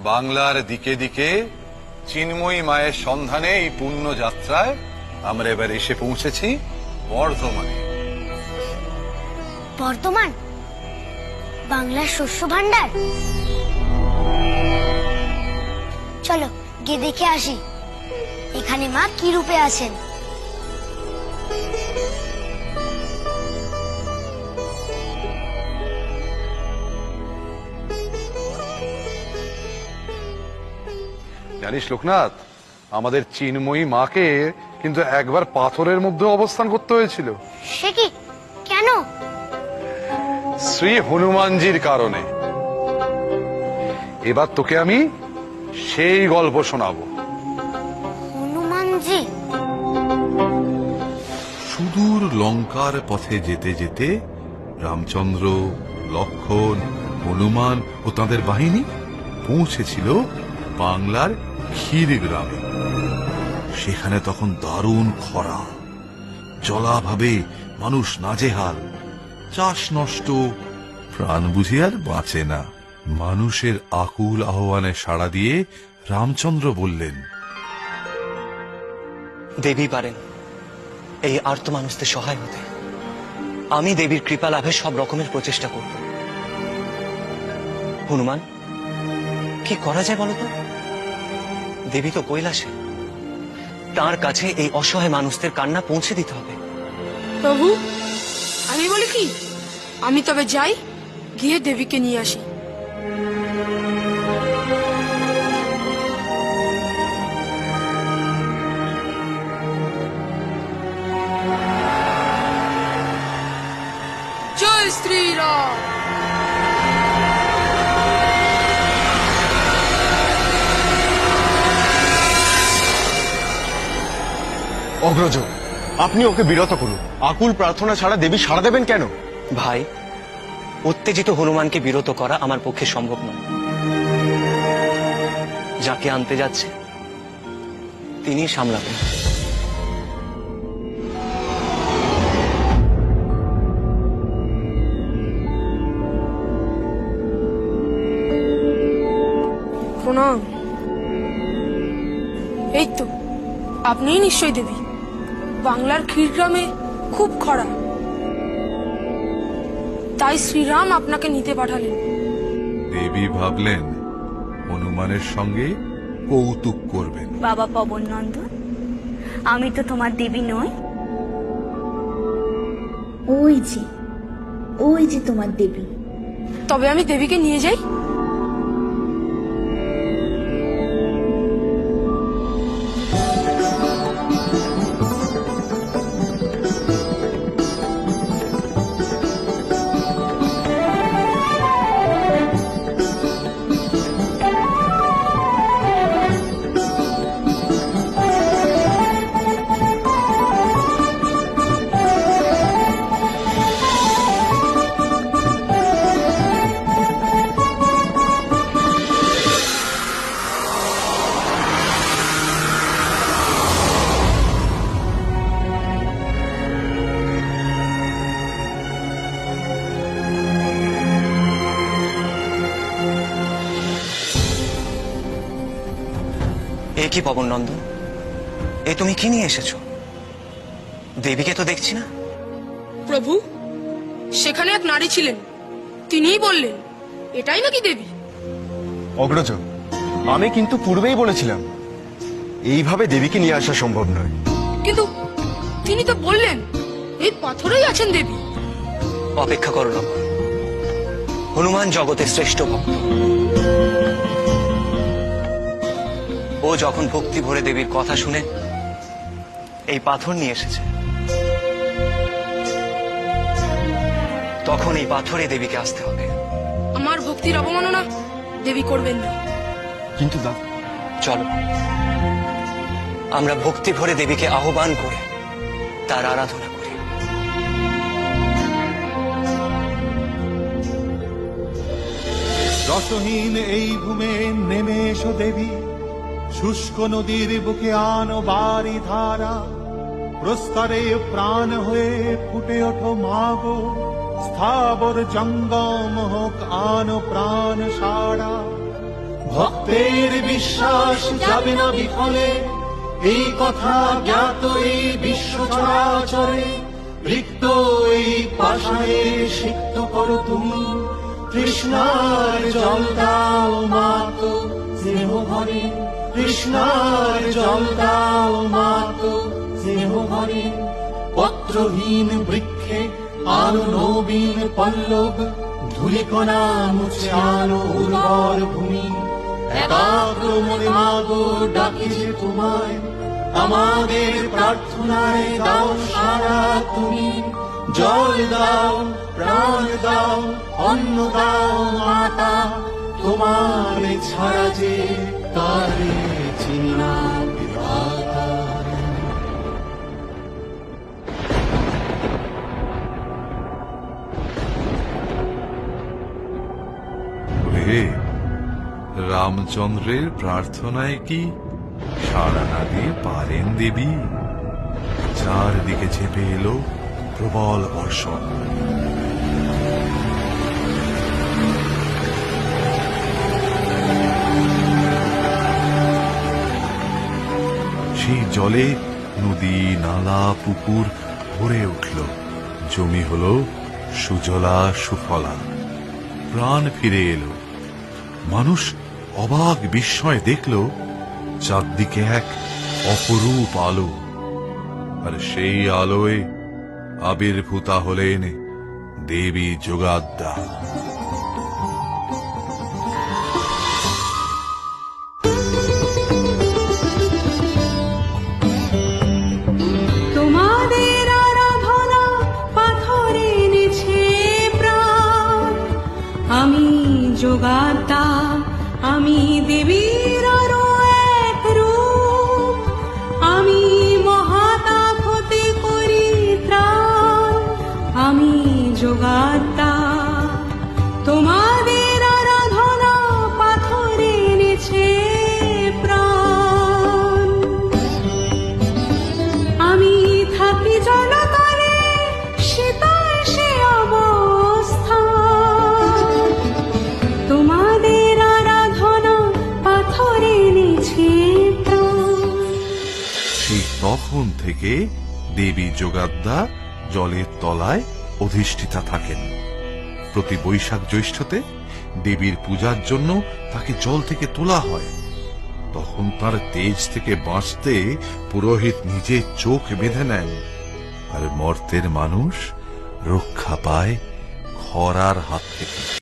বাংলার দিকে দিকে চিন্ময়ী মায়ের সন্ধানে এই পুণ্য যাত্রায় আমরা এবার এসে পৌঁছেছি বর্ধমানে। বর্ধমান বাংলার শস্য ভান্ডার। চলো গিয়ে দেখে আসি এখানে মা কি রূপে আছেন। জানিস লোকনাথ, আমাদের চিন্ময়ী মাকে কিন্তু একবার পাথরের মধ্যে অবস্থান করতে হয়েছিল। সে কি, কেন? শ্রী হনুমানজির কারণে। এবার তোকে আমি সেই গল্প শোনাবো। হনুমানজি? সুদূর লঙ্কার পথে যেতে যেতে রামচন্দ্র, লক্ষ্মণ, হনুমান ও তাদের বাহিনী পৌঁছেছিল বাংলার ক্ষীর গ্রামে। সেখানে তখন দারুণ খরা, জলাভাবে মানুষ নাজেহাল, চাষ নষ্ট, প্রাণ বুঝি আর বাঁচে না। মানুষের আকুল আহ্বানে সাড়া দিয়ে রামচন্দ্র বললেন, দেবী পারেন এই আর্ত মানুষদের সহায় হতে। আমি দেবীর কৃপা লাভের সব রকমের প্রচেষ্টা করব। হনুমান, কি করা যায় বলতো? দেবী তো কৈলাসে, তার কাছে এই অসহায় মানুষদের কান্না পৌঁছে দিতে হবে। প্রভু, আমি বলি কি, আমি তবে যাই, গিয়ে দেবীকে নিয়ে আসি। জয় শ্রীরাম। অগ্রজ, আপনি ওকে বিরত করুন। আকুল প্রার্থনা ছাড়া দেবী সাড়া দেবেন কেন? ভাই, উত্তেজিত হনুমানকে বিরত করা আমার পক্ষে সম্ভব নয়। যাকে আনতে যাচ্ছে তিনি সামলাবেন। প্রণাম। এই তো আপনিই নিশ্চয় দেবী। বাংলার ক্ষীরগ্রামে খুব খরা, তাই শ্রীরাম আপনাকে নিতে পাঠালেন। দেবী ভাবলেন হনুমানের সঙ্গে কৌতুক করবেন। বাবা পবন নন্দন, আমি তো তোমার দেবী নই। ওই যে তোমার দেবী। তবে আমি দেবীকে নিয়ে যাই। এ কি পবন নন্দন, এ তুমি কি নিয়ে এসেছো? দেবীকে তো দেখছি না। প্রভু, সেখানে এক নারী ছিলেন, তিনিই বললেন এটাই নাকি দেবী। অগ্রজ, আমি কিন্তু পূর্বেই বলেছিলাম এইভাবে দেবীকে নিয়ে আসা সম্ভব নয়। কিন্তু তিনি তো বললেন এই পাথরেই আছেন দেবী। অপেক্ষা করো লক্ষ্মণ, হনুমান জগতের শ্রেষ্ঠ ভক্ত। ও যখন ভক্তি ভরে দেবীর কথা শুনে এই পাথর নিয়ে এসেছে, তখন এই পাথরে দেবীকে আসতে হবে। আমার ভক্তির অবমাননা দেবী করবেন না। কিন্তু চলো আমরা ভক্তি ভরে দেবীকে আহ্বান করে তার আরাধনা করি। রসহীন এই ভূমে নেমে এসো দেবী, শুষ্ক নদীর বুকে আনো বারি ধারা, প্রস্তরে প্রাণ হয়ে ফুটে ওঠো মাগো, স্থাবর জঙ্গম হোক আনো প্রাণ সারা, ভক্তের বিশ্বাস যাবে না বিফলে, এই কথা জ্ঞাত এই বিশ্ব চরাচরে। রিক্ত এই পাষাণে সিক্ত করো তুমি, তৃষ্ণার জল দাও মাতো স্নেহ ভরে, তৃষ্ণার জল দাও মাতো স্নেহ ভরে। পত্রহীন বৃক্ষে আলো নবীন পল্লব, ধূলিকণা মুছে আলো উর্বর ভূমি। একাগ্র মনে মাগো ডাকি যে তোমায়, আমাদের প্রার্থনায় দাও সারা তুমি। জল দাও, প্রাণ দাও, অন্ন দাও মাতা, তোমার ছাড়া যে কারে চিনি না বিধাতা। ওরে, রামচন্দ্রের প্রার্থনায় কি সাড়া না দিয়ে পারেন দেবী? চারদিকে চেপে এলো প্রবল বর্ষণ। সেই জলে নদী নালা পুকুর ভরে উঠল, জমি হলো সুজলা সুফলা। প্রাণ ফিরে এলো, মানুষ অবাক বিস্ময় দেখল চারদিকে এক অপরূপ আলো, আর সেই আলোয় আবির্ভূতা হলেন দেবী যোগাদ্দা। তোমাদের আরাধনা পাথরে এনেছে প্রাণ, আমি যোগাদ্দা, আমি দেবীর আরো এক রূপ। আমি মহাতাপ হতে করি ত্রাণ, আমি যোগাদ্দা। তোমাদের আরাধনা পাথরে এনেছে প্রাণ, আমি থাকি জলতলে শীতল সে অবস্থা। তোমাদের আরাধনা পাথরে এনেছে প্রাণ। সেই তখন থেকে দেবী যোগাদ্দা জলের তলায় অধিষ্ঠিতা থাকেন। প্রতি বৈশাখ জ্যৈষ্ঠতে দেবীর পূজার জন্য তাকে জল থেকে তোলা হয়। তখন তার তেজ থেকে বাঁচতে পুরোহিত নিজে চোখ বেঁধে নেন, আর মর্তের মানুষ রক্ষা পায় খরার হাত থেকে।